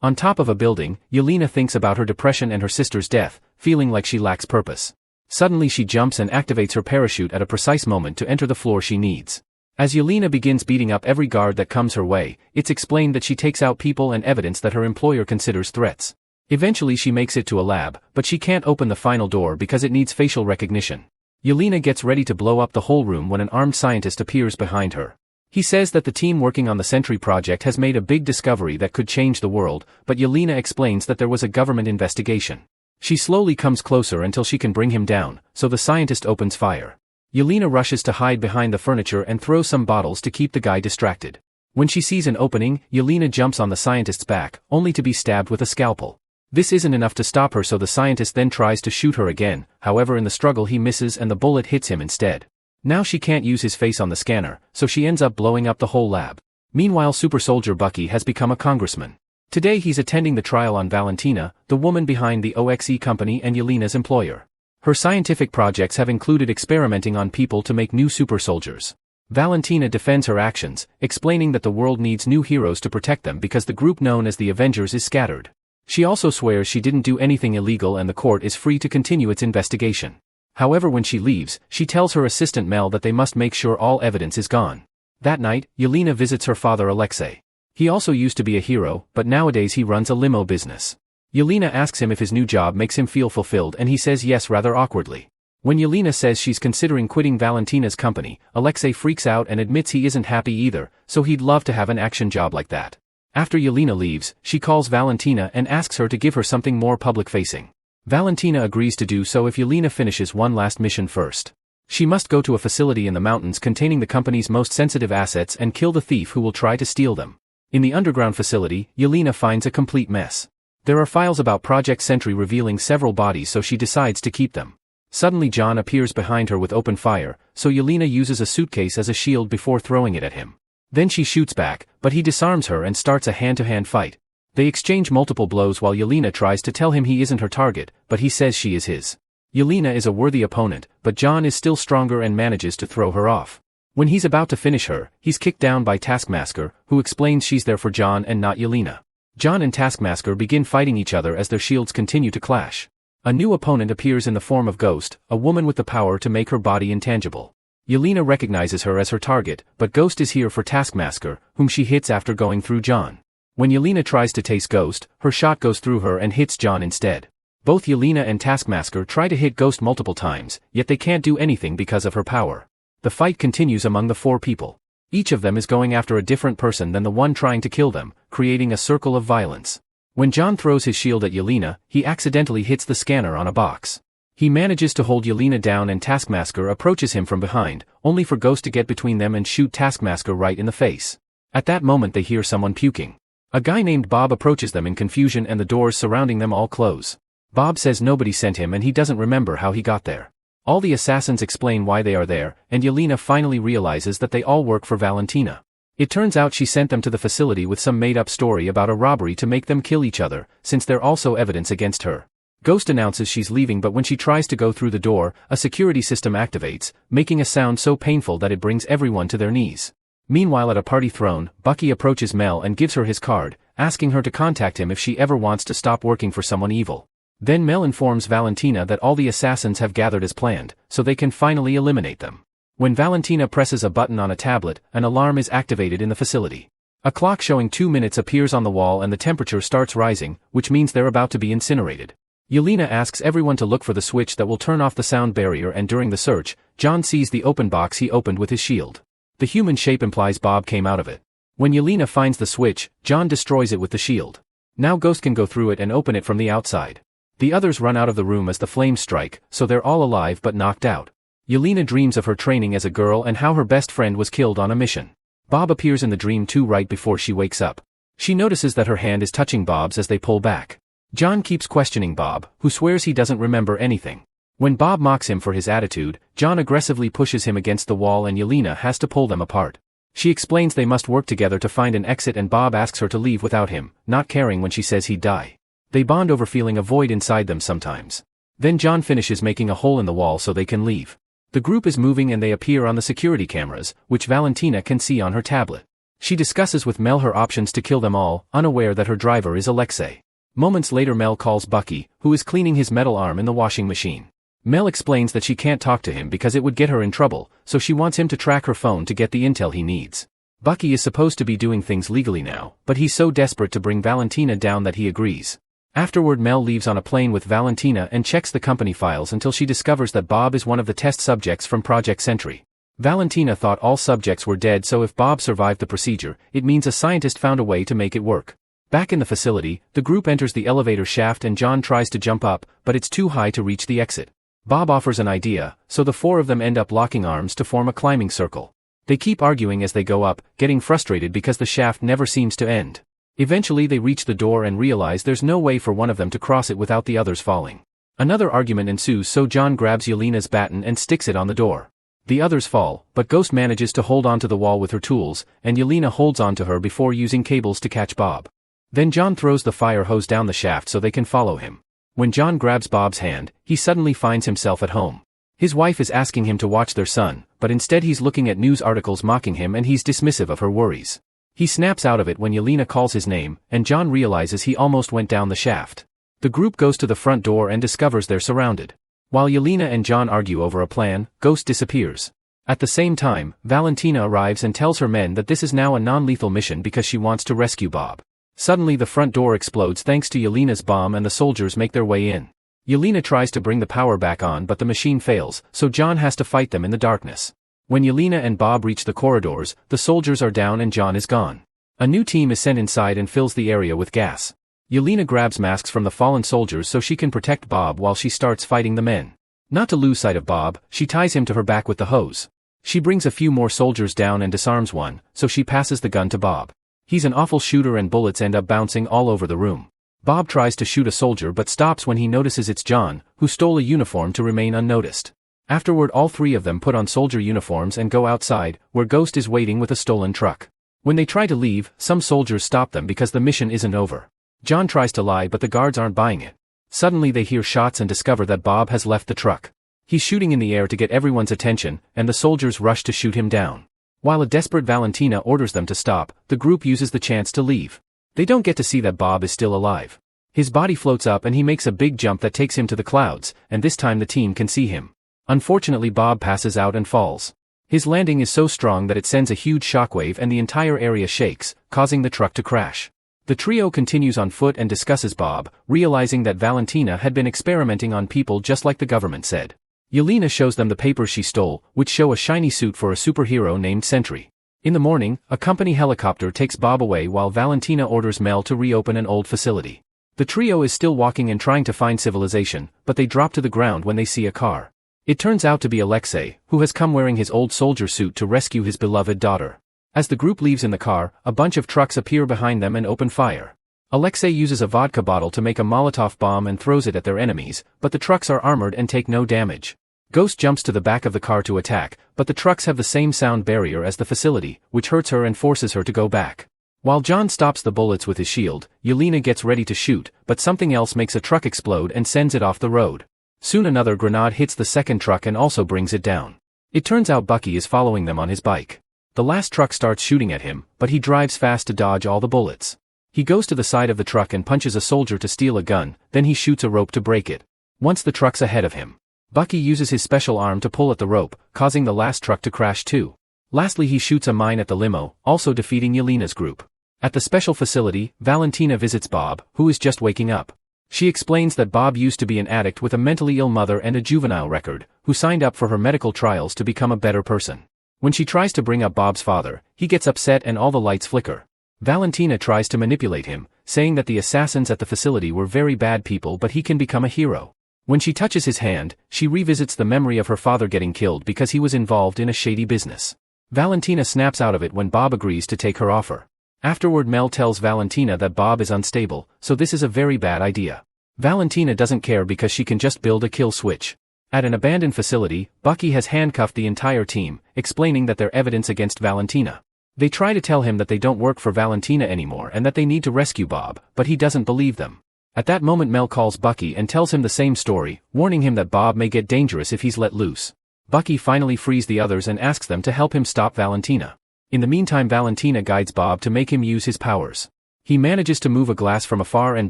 On top of a building, Yelena thinks about her depression and her sister's death, feeling like she lacks purpose. Suddenly she jumps and activates her parachute at a precise moment to enter the floor she needs. As Yelena begins beating up every guard that comes her way, it's explained that she takes out people and evidence that her employer considers threats. Eventually she makes it to a lab, but she can't open the final door because it needs facial recognition. Yelena gets ready to blow up the whole room when an armed scientist appears behind her. He says that the team working on the Sentry project has made a big discovery that could change the world, but Yelena explains that there was a government investigation. She slowly comes closer until she can bring him down, so the scientist opens fire. Yelena rushes to hide behind the furniture and throws some bottles to keep the guy distracted. When she sees an opening, Yelena jumps on the scientist's back, only to be stabbed with a scalpel. This isn't enough to stop her, so the scientist then tries to shoot her again, however in the struggle he misses and the bullet hits him instead. Now she can't use his face on the scanner, so she ends up blowing up the whole lab. Meanwhile super soldier Bucky has become a congressman. Today he's attending the trial on Valentina, the woman behind the OXE company and Yelena's employer. Her scientific projects have included experimenting on people to make new super soldiers. Valentina defends her actions, explaining that the world needs new heroes to protect them because the group known as the Avengers is scattered. She also swears she didn't do anything illegal and the court is free to continue its investigation. However, when she leaves, she tells her assistant Mel that they must make sure all evidence is gone. That night, Yelena visits her father Alexei. He also used to be a hero, but nowadays he runs a limo business. Yelena asks him if his new job makes him feel fulfilled and he says yes rather awkwardly. When Yelena says she's considering quitting Valentina's company, Alexei freaks out and admits he isn't happy either, so he'd love to have an action job like that. After Yelena leaves, she calls Valentina and asks her to give her something more public-facing. Valentina agrees to do so if Yelena finishes one last mission first. She must go to a facility in the mountains containing the company's most sensitive assets and kill the thief who will try to steal them. In the underground facility, Yelena finds a complete mess. There are files about Project Sentry revealing several bodies, so she decides to keep them. Suddenly John appears behind her with open fire, so Yelena uses a suitcase as a shield before throwing it at him. Then she shoots back, but he disarms her and starts a hand-to-hand fight. They exchange multiple blows while Yelena tries to tell him he isn't her target, but he says she is his. Yelena is a worthy opponent, but John is still stronger and manages to throw her off. When he's about to finish her, he's kicked down by Taskmaster, who explains she's there for John and not Yelena. John and Taskmaster begin fighting each other as their shields continue to clash. A new opponent appears in the form of Ghost, a woman with the power to make her body intangible. Yelena recognizes her as her target, but Ghost is here for Taskmaster, whom she hits after going through John. When Yelena tries to taste Ghost, her shot goes through her and hits John instead. Both Yelena and Taskmaster try to hit Ghost multiple times, yet they can't do anything because of her power. The fight continues among the four people. Each of them is going after a different person than the one trying to kill them, creating a circle of violence. When John throws his shield at Yelena, he accidentally hits the scanner on a box. He manages to hold Yelena down and Taskmaster approaches him from behind, only for Ghost to get between them and shoot Taskmaster right in the face. At that moment they hear someone puking. A guy named Bob approaches them in confusion and the doors surrounding them all close. Bob says nobody sent him and he doesn't remember how he got there. All the assassins explain why they are there, and Yelena finally realizes that they all work for Valentina. It turns out she sent them to the facility with some made-up story about a robbery to make them kill each other, since they're also evidence against her. Ghost announces she's leaving, but when she tries to go through the door, a security system activates, making a sound so painful that it brings everyone to their knees. Meanwhile at a party thrown, Bucky approaches Mel and gives her his card, asking her to contact him if she ever wants to stop working for someone evil. Then Mel informs Valentina that all the assassins have gathered as planned, so they can finally eliminate them. When Valentina presses a button on a tablet, an alarm is activated in the facility. A clock showing 2 minutes appears on the wall and the temperature starts rising, which means they're about to be incinerated. Yelena asks everyone to look for the switch that will turn off the sound barrier, and during the search, John sees the open box he opened with his shield. The human shape implies Bob came out of it. When Yelena finds the switch, John destroys it with the shield. Now Ghost can go through it and open it from the outside. The others run out of the room as the flames strike, so they're all alive but knocked out. Yelena dreams of her training as a girl and how her best friend was killed on a mission. Bob appears in the dream too right before she wakes up. She notices that her hand is touching Bob's as they pull back. John keeps questioning Bob, who swears he doesn't remember anything. When Bob mocks him for his attitude, John aggressively pushes him against the wall and Yelena has to pull them apart. She explains they must work together to find an exit and Bob asks her to leave without him, not caring when she says he'd die. They bond over feeling a void inside them sometimes. Then John finishes making a hole in the wall so they can leave. The group is moving and they appear on the security cameras, which Valentina can see on her tablet. She discusses with Mel her options to kill them all, unaware that her driver is Alexei. Moments later Mel calls Bucky, who is cleaning his metal arm in the washing machine. Mel explains that she can't talk to him because it would get her in trouble, so she wants him to track her phone to get the intel he needs. Bucky is supposed to be doing things legally now, but he's so desperate to bring Valentina down that he agrees. Afterward Mel leaves on a plane with Valentina and checks the company files until she discovers that Bob is one of the test subjects from Project Sentry. Valentina thought all subjects were dead, so if Bob survived the procedure, it means a scientist found a way to make it work. Back in the facility, the group enters the elevator shaft and John tries to jump up, but it's too high to reach the exit. Bob offers an idea, so the four of them end up locking arms to form a climbing circle. They keep arguing as they go up, getting frustrated because the shaft never seems to end. Eventually they reach the door and realize there's no way for one of them to cross it without the others falling. Another argument ensues, so John grabs Yelena's baton and sticks it on the door. The others fall, but Ghost manages to hold onto the wall with her tools, and Yelena holds onto her before using cables to catch Bob. Then John throws the fire hose down the shaft so they can follow him. When John grabs Bob's hand, he suddenly finds himself at home. His wife is asking him to watch their son, but instead he's looking at news articles mocking him and he's dismissive of her worries. He snaps out of it when Yelena calls his name, and John realizes he almost went down the shaft. The group goes to the front door and discovers they're surrounded. While Yelena and John argue over a plan, Ghost disappears. At the same time, Valentina arrives and tells her men that this is now a non-lethal mission because she wants to rescue Bob. Suddenly the front door explodes thanks to Yelena's bomb and the soldiers make their way in. Yelena tries to bring the power back on but the machine fails, so John has to fight them in the darkness. When Yelena and Bob reach the corridors, the soldiers are down and John is gone. A new team is sent inside and fills the area with gas. Yelena grabs masks from the fallen soldiers so she can protect Bob while she starts fighting the men. Not to lose sight of Bob, she ties him to her back with the hose. She brings a few more soldiers down and disarms one, so she passes the gun to Bob. He's an awful shooter and bullets end up bouncing all over the room. Bob tries to shoot a soldier but stops when he notices it's John, who stole a uniform to remain unnoticed. Afterward all three of them put on soldier uniforms and go outside, where Ghost is waiting with a stolen truck. When they try to leave, some soldiers stop them because the mission isn't over. John tries to lie but the guards aren't buying it. Suddenly they hear shots and discover that Bob has left the truck. He's shooting in the air to get everyone's attention, and the soldiers rush to shoot him down. While a desperate Valentina orders them to stop, the group uses the chance to leave. They don't get to see that Bob is still alive. His body floats up and he makes a big jump that takes him to the clouds, and this time the team can see him. Unfortunately Bob passes out and falls. His landing is so strong that it sends a huge shockwave and the entire area shakes, causing the truck to crash. The trio continues on foot and discusses Bob, realizing that Valentina had been experimenting on people just like the government said. Yelena shows them the papers she stole, which show a shiny suit for a superhero named Sentry. In the morning, a company helicopter takes Bob away while Valentina orders Mel to reopen an old facility. The trio is still walking and trying to find civilization, but they drop to the ground when they see a car. It turns out to be Alexei, who has come wearing his old soldier suit to rescue his beloved daughter. As the group leaves in the car, a bunch of trucks appear behind them and open fire. Alexei uses a vodka bottle to make a Molotov bomb and throws it at their enemies, but the trucks are armored and take no damage. Ghost jumps to the back of the car to attack, but the trucks have the same sound barrier as the facility, which hurts her and forces her to go back. While John stops the bullets with his shield, Yelena gets ready to shoot, but something else makes a truck explode and sends it off the road. Soon another grenade hits the second truck and also brings it down. It turns out Bucky is following them on his bike. The last truck starts shooting at him, but he drives fast to dodge all the bullets. He goes to the side of the truck and punches a soldier to steal a gun, then he shoots a rope to break it. Once the truck's ahead of him, Bucky uses his special arm to pull at the rope, causing the last truck to crash too. Lastly he shoots a mine at the limo, also defeating Yelena's group. At the special facility, Valentina visits Bob, who is just waking up. She explains that Bob used to be an addict with a mentally ill mother and a juvenile record, who signed up for her medical trials to become a better person. When she tries to bring up Bob's father, he gets upset and all the lights flicker. Valentina tries to manipulate him, saying that the assassins at the facility were very bad people but he can become a hero. When she touches his hand, she revisits the memory of her father getting killed because he was involved in a shady business. Valentina snaps out of it when Bob agrees to take her offer. Afterward Mel tells Valentina that Bob is unstable, so this is a very bad idea. Valentina doesn't care because she can just build a kill switch. At an abandoned facility, Bucky has handcuffed the entire team, explaining that they're evidence against Valentina. They try to tell him that they don't work for Valentina anymore and that they need to rescue Bob, but he doesn't believe them. At that moment Mel calls Bucky and tells him the same story, warning him that Bob may get dangerous if he's let loose. Bucky finally frees the others and asks them to help him stop Valentina. In the meantime, Valentina guides Bob to make him use his powers. He manages to move a glass from afar and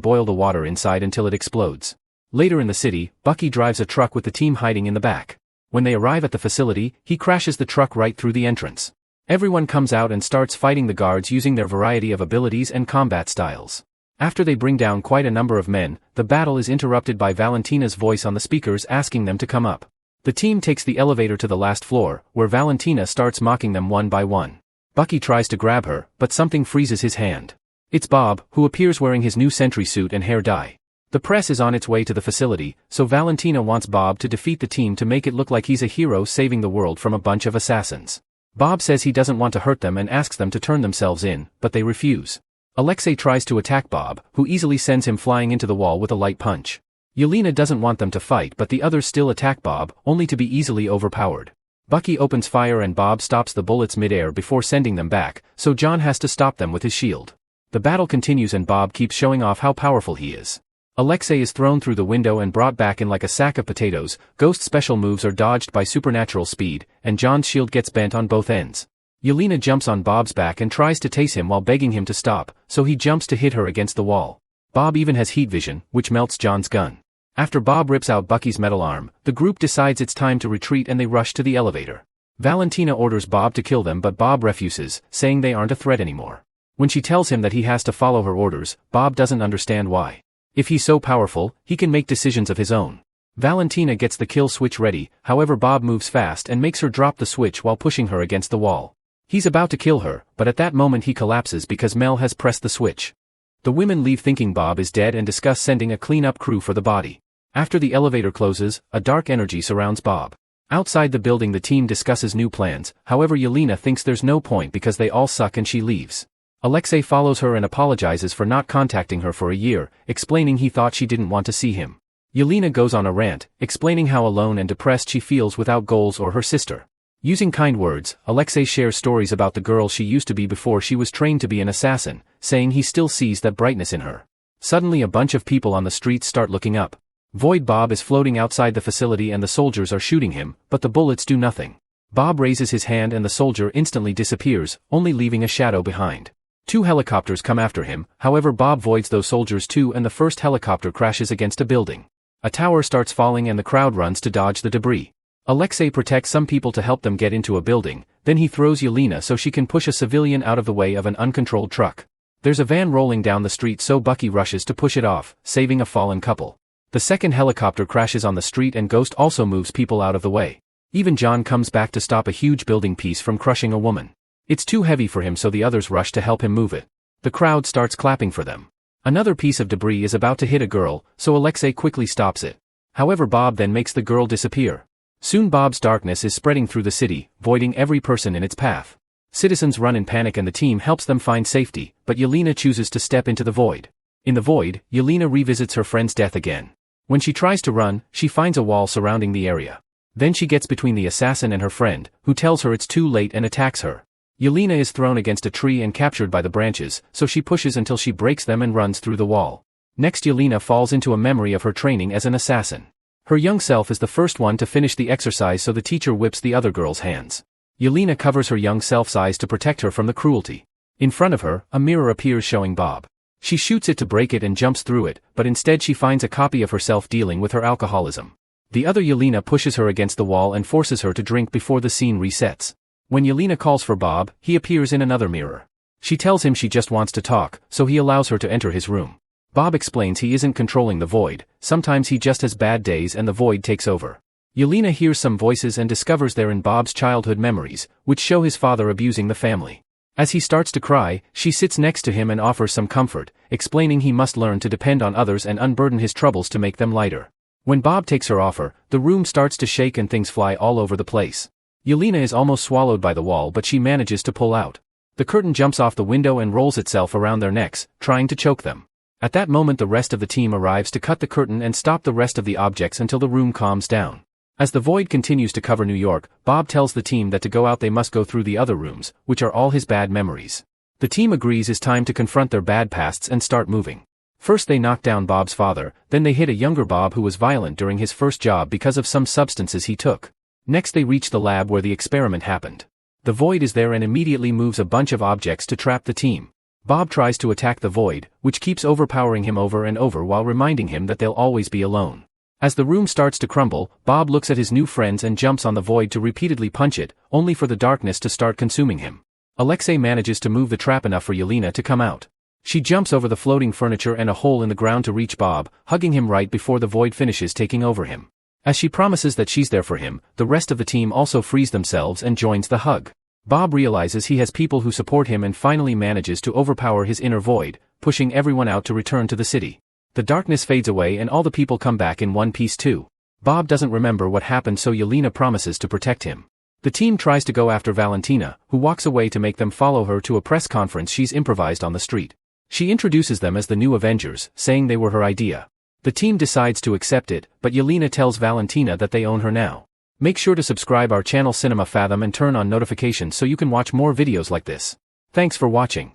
boil the water inside until it explodes. Later in the city, Bucky drives a truck with the team hiding in the back. When they arrive at the facility, he crashes the truck right through the entrance. Everyone comes out and starts fighting the guards using their variety of abilities and combat styles. After they bring down quite a number of men, the battle is interrupted by Valentina's voice on the speakers asking them to come up. The team takes the elevator to the last floor, where Valentina starts mocking them one by one. Bucky tries to grab her, but something freezes his hand. It's Bob, who appears wearing his new sentry suit and hair dye. The press is on its way to the facility, so Valentina wants Bob to defeat the team to make it look like he's a hero saving the world from a bunch of assassins. Bob says he doesn't want to hurt them and asks them to turn themselves in, but they refuse. Alexei tries to attack Bob, who easily sends him flying into the wall with a light punch. Yelena doesn't want them to fight, but the others still attack Bob, only to be easily overpowered. Bucky opens fire and Bob stops the bullets mid-air before sending them back, so John has to stop them with his shield. The battle continues and Bob keeps showing off how powerful he is. Alexei is thrown through the window and brought back in like a sack of potatoes, Ghost's special moves are dodged by supernatural speed, and John's shield gets bent on both ends. Yelena jumps on Bob's back and tries to tase him while begging him to stop, so he jumps to hit her against the wall. Bob even has heat vision, which melts John's gun. After Bob rips out Bucky's metal arm, the group decides it's time to retreat and they rush to the elevator. Valentina orders Bob to kill them, but Bob refuses, saying they aren't a threat anymore. When she tells him that he has to follow her orders, Bob doesn't understand why. If he's so powerful, he can make decisions of his own. Valentina gets the kill switch ready, however Bob moves fast and makes her drop the switch while pushing her against the wall. He's about to kill her, but at that moment he collapses because Mel has pressed the switch. The women leave thinking Bob is dead and discuss sending a cleanup crew for the body. After the elevator closes, a dark energy surrounds Bob. Outside the building the team discusses new plans, however Yelena thinks there's no point because they all suck and she leaves. Alexei follows her and apologizes for not contacting her for a year, explaining he thought she didn't want to see him. Yelena goes on a rant, explaining how alone and depressed she feels without goals or her sister. Using kind words, Alexei shares stories about the girl she used to be before she was trained to be an assassin, saying he still sees that brightness in her. Suddenly a bunch of people on the streets start looking up. Void Bob is floating outside the facility and the soldiers are shooting him, but the bullets do nothing. Bob raises his hand and the soldier instantly disappears, only leaving a shadow behind. 2 helicopters come after him, however Bob voids those soldiers too and the first helicopter crashes against a building. A tower starts falling and the crowd runs to dodge the debris. Alexei protects some people to help them get into a building, then he throws Yelena so she can push a civilian out of the way of an uncontrolled truck. There's a van rolling down the street so Bucky rushes to push it off, saving a fallen couple. The second helicopter crashes on the street and Ghost also moves people out of the way. Even John comes back to stop a huge building piece from crushing a woman. It's too heavy for him so the others rush to help him move it. The crowd starts clapping for them. Another piece of debris is about to hit a girl, so Alexei quickly stops it. However Bob then makes the girl disappear. Soon Bob's darkness is spreading through the city, voiding every person in its path. Citizens run in panic and the team helps them find safety, but Yelena chooses to step into the void. In the void, Yelena revisits her friend's death again. When she tries to run, she finds a wall surrounding the area. Then she gets between the assassin and her friend, who tells her it's too late and attacks her. Yelena is thrown against a tree and captured by the branches, so she pushes until she breaks them and runs through the wall. Next Yelena falls into a memory of her training as an assassin. Her young self is the first one to finish the exercise so the teacher whips the other girl's hands. Yelena covers her young self's eyes to protect her from the cruelty. In front of her, a mirror appears showing Bob. She shoots it to break it and jumps through it, but instead she finds a copy of herself dealing with her alcoholism. The other Yelena pushes her against the wall and forces her to drink before the scene resets. When Yelena calls for Bob, he appears in another mirror. She tells him she just wants to talk, so he allows her to enter his room. Bob explains he isn't controlling the void, sometimes he just has bad days and the void takes over. Yelena hears some voices and discovers they're in Bob's childhood memories, which show his father abusing the family. As he starts to cry, she sits next to him and offers some comfort, explaining he must learn to depend on others and unburden his troubles to make them lighter. When Bob takes her offer, the room starts to shake and things fly all over the place. Yelena is almost swallowed by the wall but she manages to pull out. The curtain jumps off the window and rolls itself around their necks, trying to choke them. At that moment the rest of the team arrives to cut the curtain and stop the rest of the objects until the room calms down. As the void continues to cover New York, Bob tells the team that to go out they must go through the other rooms, which are all his bad memories. The team agrees it's time to confront their bad pasts and start moving. First they knock down Bob's father, then they hit a younger Bob who was violent during his first job because of some substances he took. Next they reach the lab where the experiment happened. The void is there and immediately moves a bunch of objects to trap the team. Bob tries to attack the void, which keeps overpowering him over and over while reminding him that they'll always be alone. As the room starts to crumble, Bob looks at his new friends and jumps on the void to repeatedly punch it, only for the darkness to start consuming him. Alexei manages to move the trap enough for Yelena to come out. She jumps over the floating furniture and a hole in the ground to reach Bob, hugging him right before the void finishes taking over him. As she promises that she's there for him, the rest of the team also frees themselves and joins the hug. Bob realizes he has people who support him and finally manages to overpower his inner void, pushing everyone out to return to the city. The darkness fades away and all the people come back in one piece too. Bob doesn't remember what happened, so Yelena promises to protect him. The team tries to go after Valentina, who walks away to make them follow her to a press conference she's improvised on the street. She introduces them as the new Avengers, saying they were her idea. The team decides to accept it, but Yelena tells Valentina that they own her now. Make sure to subscribe our channel Cinema-Fathom and turn on notifications so you can watch more videos like this. Thanks for watching.